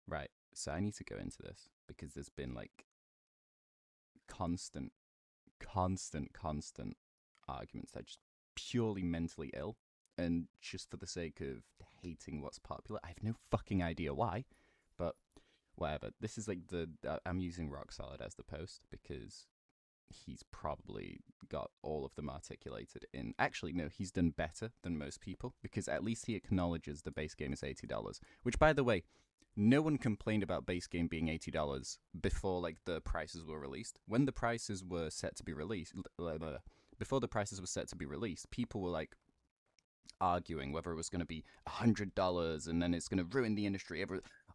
Right. So I need to go into this because there's been like constant, constant arguments that are just purely mentally ill and just for the sake of hating what's popular. I have no fucking idea why, but whatever. This is like I'm using Rock Solid as the post because he's probably got all of them articulated in. Actually, no, he's done better than most people because at least he acknowledges the base game is $80. Which, by the way, no one complained about base game being $80 before like the prices were released. When the prices were set to be released, before the prices were set to be released, people were like arguing whether it was going to be $100 and then it's going to ruin the industry.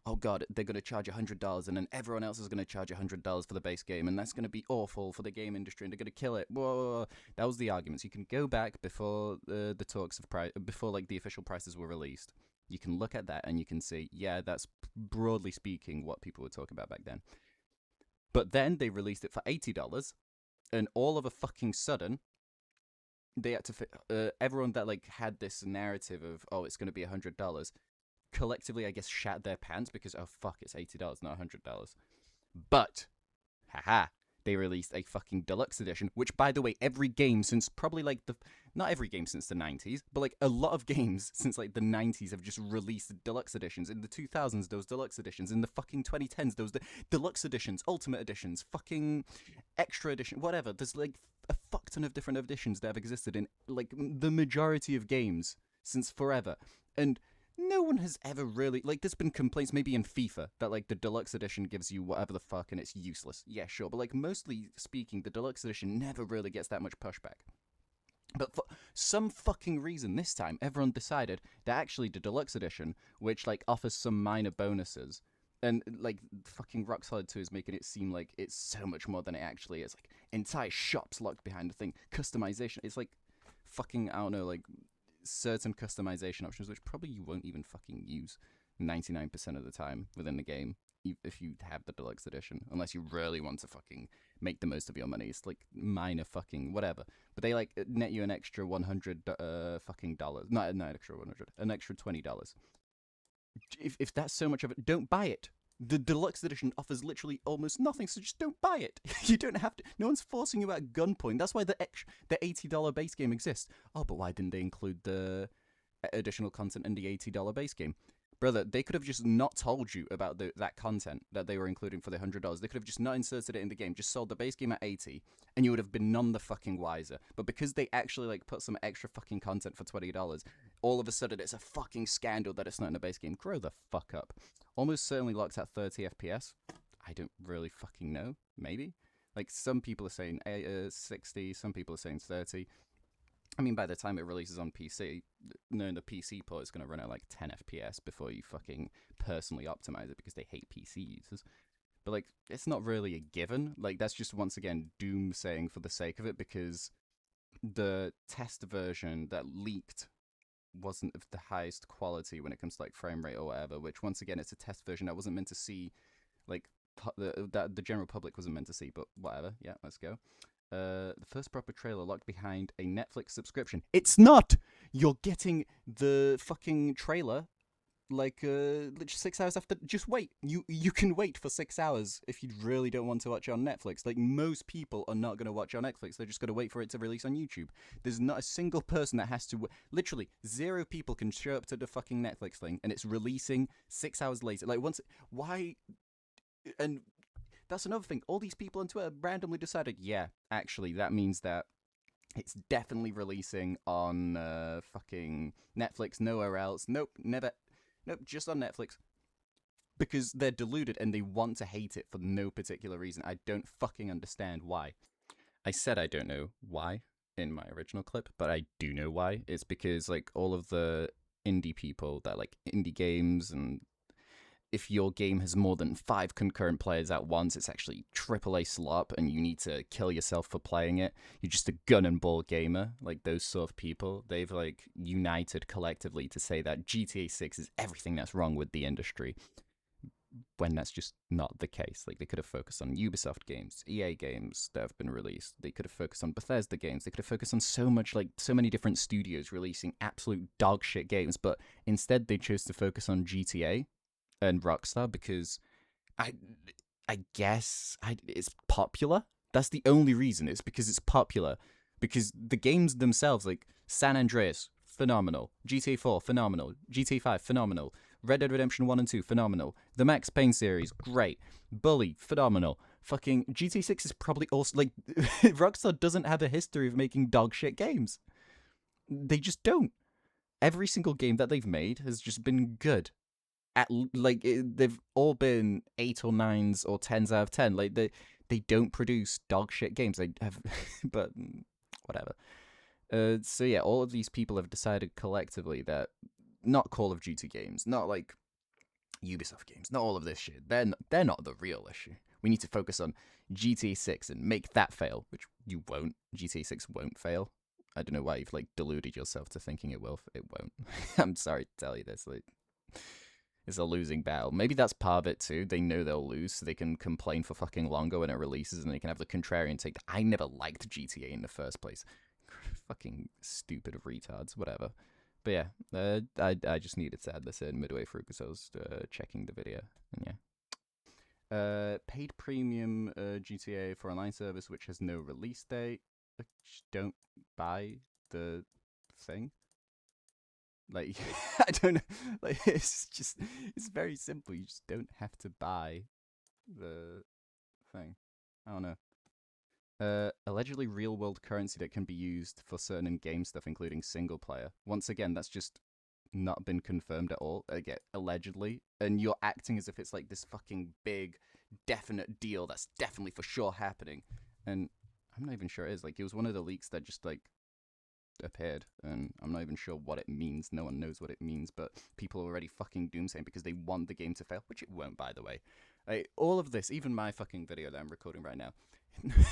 Oh god, they're going to charge $100 and then everyone else is going to charge $100 for the base game and that's going to be awful for the game industry and they're going to kill it. Whoa. That was the arguments. You can go back before the talks of price, before like the official prices were released. You can look at that and you can see, yeah, that's broadly speaking what people were talking about back then. But then they released it for $80 and all of a fucking sudden they had to everyone that like had this narrative of, oh, it's going to be $100 collectively, I guess, shat their pants because, oh fuck, it's $80, not $100. But haha, they released a fucking deluxe edition, which, by the way, every game since probably like not every game since the 90s, but like a lot of games since like the 90s have just released deluxe editions. In the 2000s, those deluxe editions. In the fucking 2010s, those deluxe editions, ultimate editions, fucking extra edition, whatever. There's like a fuck ton of different editions that have existed in like the majority of games since forever. And no one has ever really like there's been complaints maybe in FIFA that like the deluxe edition gives you whatever the fuck and it's useless. Yeah, sure, but like mostly speaking, the deluxe edition never really gets that much pushback. But for some fucking reason this time everyone decided that actually the deluxe edition, which like offers some minor bonuses, and like fucking Rock Solid 2 is making it seem like it's so much more than it actually is. Like entire shops locked behind the thing, customization. It's like fucking I don't know, like certain customization options, which probably you won't even fucking use 99% of the time within the game if you have the deluxe edition, unless you really want to fucking make the most of your money. It's like minor fucking whatever. But they like net you an extra 100 fucking dollars. Not an extra 100, an extra $20. If that's so much of it, don't buy it. The deluxe edition offers literally almost nothing, so just don't buy it. You don't have to. No one's forcing you at gunpoint. That's why the $80 base game exists. Oh, but why didn't they include the additional content in the $80 base game? Brother, they could have just not told you about that content that they were including for the $100. They could have just not inserted it in the game, just sold the base game at 80, and you would have been none the fucking wiser. But because they actually like put some extra fucking content for $20, all of a sudden it's a fucking scandal that it's not in the base game. Grow the fuck up. Almost certainly locks at 30 FPS. I don't really fucking know. Maybe. Like some people are saying 60, some people are saying 30. I mean, by the time it releases on PC, no, the PC port is going to run at like 10 FPS before you fucking personally optimize it because they hate PC users. But like, it's not really a given. Like, that's just once again doom saying for the sake of it because the test version that leaked wasn't of the highest quality when it comes to like frame rate or whatever. Which once again, it's a test version that wasn't meant to see, like that the general public wasn't meant to see. But whatever. Yeah, let's go. The first proper trailer locked behind a Netflix subscription. It's not! You're getting the fucking trailer like 6 hours after. Just wait. You can wait for 6 hours if you really don't want to watch it on Netflix. Like most people are not going to watch it on Netflix. They're just going to wait for it to release on YouTube. There's not a single person that has to. Literally, 0 people can show up to the fucking Netflix thing and it's releasing 6 hours later. Like once. Why? And that's another thing. All these people on Twitter randomly decided, yeah, actually, that means that it's definitely releasing on fucking Netflix, nowhere else. Nope, never. Nope, just on Netflix. Because they're deluded and they want to hate it for no particular reason. I don't fucking understand why. I said I don't know why in my original clip, but I do know why. It's because, like, all of the indie people that like indie games and if your game has more than 5 concurrent players at once, it's actually AAA slop and you need to kill yourself for playing it. You're just a gun and ball gamer, like those sort of people. They've like united collectively to say that GTA 6 is everything that's wrong with the industry, when that's just not the case. Like they could have focused on Ubisoft games, EA games that have been released. They could have focused on Bethesda games. They could have focused on so many different studios releasing absolute dog shit games, but instead they chose to focus on GTA and Rockstar because I I guess it's popular. That's the only reason. It's because it's popular. Because the games themselves, like San Andreas, phenomenal. GTA 4, phenomenal. GTA 5, phenomenal. Red Dead Redemption 1 and 2, phenomenal. The Max Payne series, great. Bully, phenomenal. Fucking GTA 6 is probably also like Rockstar doesn't have a history of making dog shit games. They just don't. Every single game that they've made has just been good. They've all been 8 or 9s or 10s out of 10. Like they don't produce dog shit games. They have, but whatever. So yeah, all of these people have decided collectively that not Call of Duty games, not like Ubisoft games, not all of this shit. They're not the real issue. We need to focus on GTA 6 and make that fail, which you won't. GTA 6 won't fail. I don't know why you've like deluded yourself to thinking it will. It won't. I'm sorry to tell you this. Like, it's a losing battle. Maybe that's part of it too. They know they'll lose, so they can complain for fucking longer when it releases, and they can have the contrarian take. I never liked GTA in the first place. Fucking stupid retards. Whatever. But yeah, I just needed to add this in midway through because I was checking the video. And yeah. Paid premium GTA for online service which has no release date. Don't buy the thing. Like, I don't know. Like, it's very simple. You just don't have to buy the thing. I don't know. Allegedly real world currency that can be used for certain in-game stuff, including single player. Once again, that's just not been confirmed at all. Again, allegedly, and you're acting as if it's like this fucking big, definite deal that's definitely for sure happening. And I'm not even sure it is. Like, it was one of the leaks that just like appeared, and I'm not even sure what it means. No one knows what it means, but people are already fucking doomsaying because they want the game to fail, which it won't, by the way. Like, all of this, even my fucking video that I'm recording right now,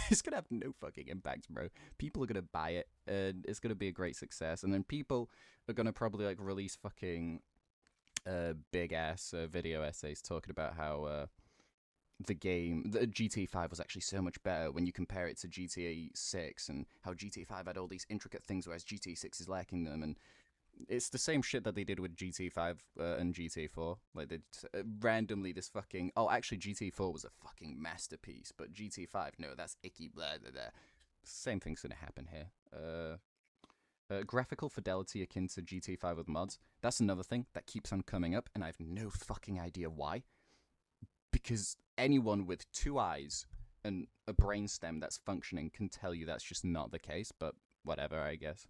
it's gonna have no fucking impact, bro. People are gonna buy it, and it's gonna be a great success, and then people are gonna probably like release fucking big ass video essays talking about how the GTA 5 was actually so much better when you compare it to GTA 6, and how GTA 5 had all these intricate things, whereas GTA 6 is lacking them, and it's the same shit that they did with GTA 5 and GTA 4. Like, they randomly this fucking... Oh, actually, GTA 4 was a fucking masterpiece, but GTA 5, no, that's icky, blah, blah, blah. Same thing's gonna happen here. Graphical fidelity akin to GTA 5 with mods. That's another thing that keeps on coming up, and I have no fucking idea why. Because anyone with 2 eyes and a brainstem that's functioning can tell you that's just not the case, but whatever, I guess.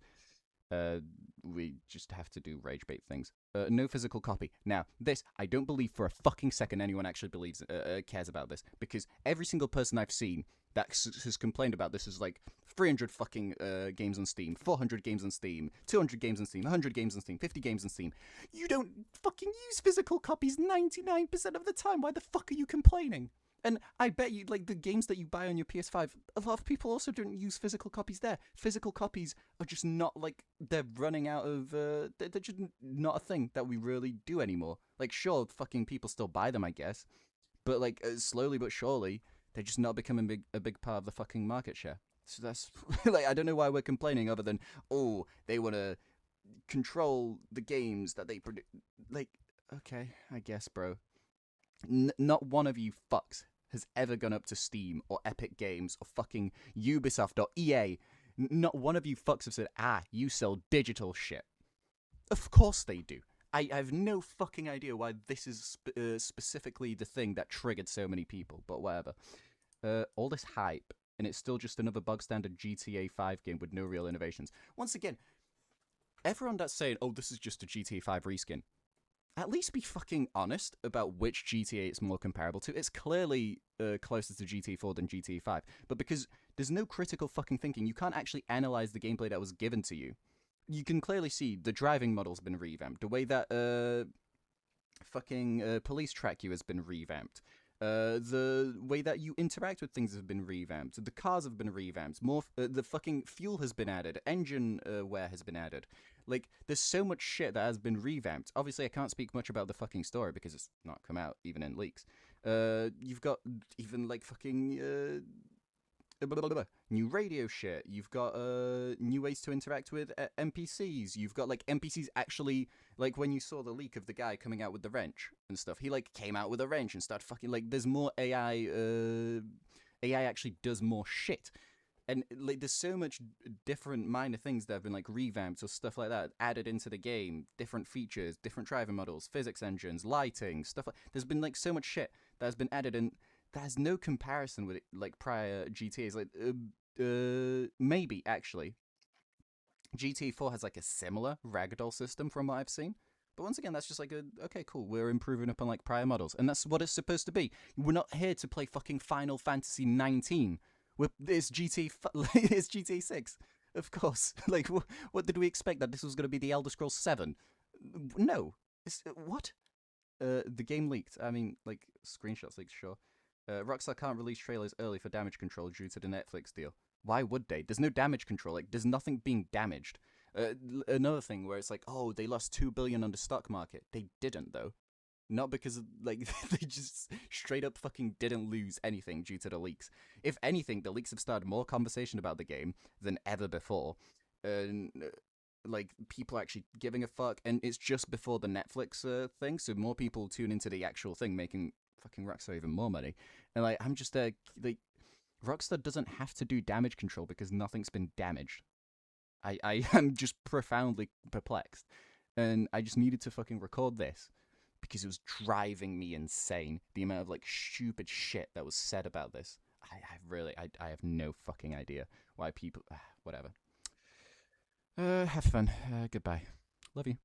We just have to do rage bait things. No physical copy. Now, this, I don't believe for a fucking second anyone actually believes, cares about this, because every single person I've seen that has complained about this is like 300 fucking games on Steam, 400 games on Steam, 200 games on Steam, 100 games on Steam, 50 games on Steam. You don't fucking use physical copies 99% of the time. Why the fuck are you complaining? And I bet you, like, the games that you buy on your PS5, a lot of people also don't use physical copies there. Physical copies are just not, like, they're running out of, they're just not a thing that we really do anymore. Like, sure, fucking people still buy them, I guess. But, like, slowly but surely, they're just not becoming a big part of the fucking market share. So that's, like, I don't know why we're complaining other than, oh, they want to control the games that they produce. Like, okay, I guess, bro. Not one of you fucks has ever gone up to Steam or Epic Games or fucking Ubisoft or EA. Not one of you fucks have said, you sell digital shit. Of course they do. I have no fucking idea why this is specifically the thing that triggered so many people, but whatever. All this hype, and it's still just another bug standard GTA 5 game with no real innovations. Once again, everyone that's saying, oh, this is just a GTA 5 reskin, at least be fucking honest about which GTA it's more comparable to. It's clearly closer to GTA 4 than GTA 5. But because there's no critical fucking thinking, you can't actually analyze the gameplay that was given to you. You can clearly see the driving model's been revamped. The way that police track you has been revamped. The way that you interact with things have been revamped. The cars have been revamped. More, the fucking fuel has been added. Engine wear has been added. Like, there's so much shit that has been revamped. Obviously, I can't speak much about the fucking story because it's not come out, even in leaks. You've got even, like, fucking new radio shit. You've got new ways to interact with NPCs. You've got like NPCs actually like when you saw the leak of the guy coming out with the wrench and stuff. He like came out with a wrench and started fucking like. There's more AI. AI actually does more shit. And like, there's so much different minor things that have been like revamped or stuff like that added into the game. Different features, different driving models, physics engines, lighting, stuff like. There's been like so much shit that has been added, and there's no comparison with it, like prior GTA's. Like, maybe actually, GTA 4 has like a similar ragdoll system from what I've seen. But once again, that's just like okay, cool. We're improving upon like prior models, and that's what it's supposed to be. We're not here to play fucking Final Fantasy 19. It's it's GTA 6, of course. Like, what did we expect that this was going to be the Elder Scrolls 7? No, what? The game leaked. I mean, like screenshots leaked, sure. Rockstar can't release trailers early for damage control due to the Netflix deal. Why would they? There's no damage control. Like, there's nothing being damaged. Another thing where it's like, oh, they lost 2 billion on the stock market. They didn't though. Not because of, like they just straight up fucking didn't lose anything due to the leaks. If anything, the leaks have started more conversation about the game than ever before. And like people are actually giving a fuck, and it's just before the Netflix thing, so more people tune into the actual thing, making fucking Rockstar even more money. And like I'm just like Rockstar doesn't have to do damage control because nothing's been damaged. I am just profoundly perplexed, and I just needed to fucking record this because it was driving me insane. The amount of like stupid shit that was said about this. I have no fucking idea why people. Whatever. Have fun. Goodbye. Love you.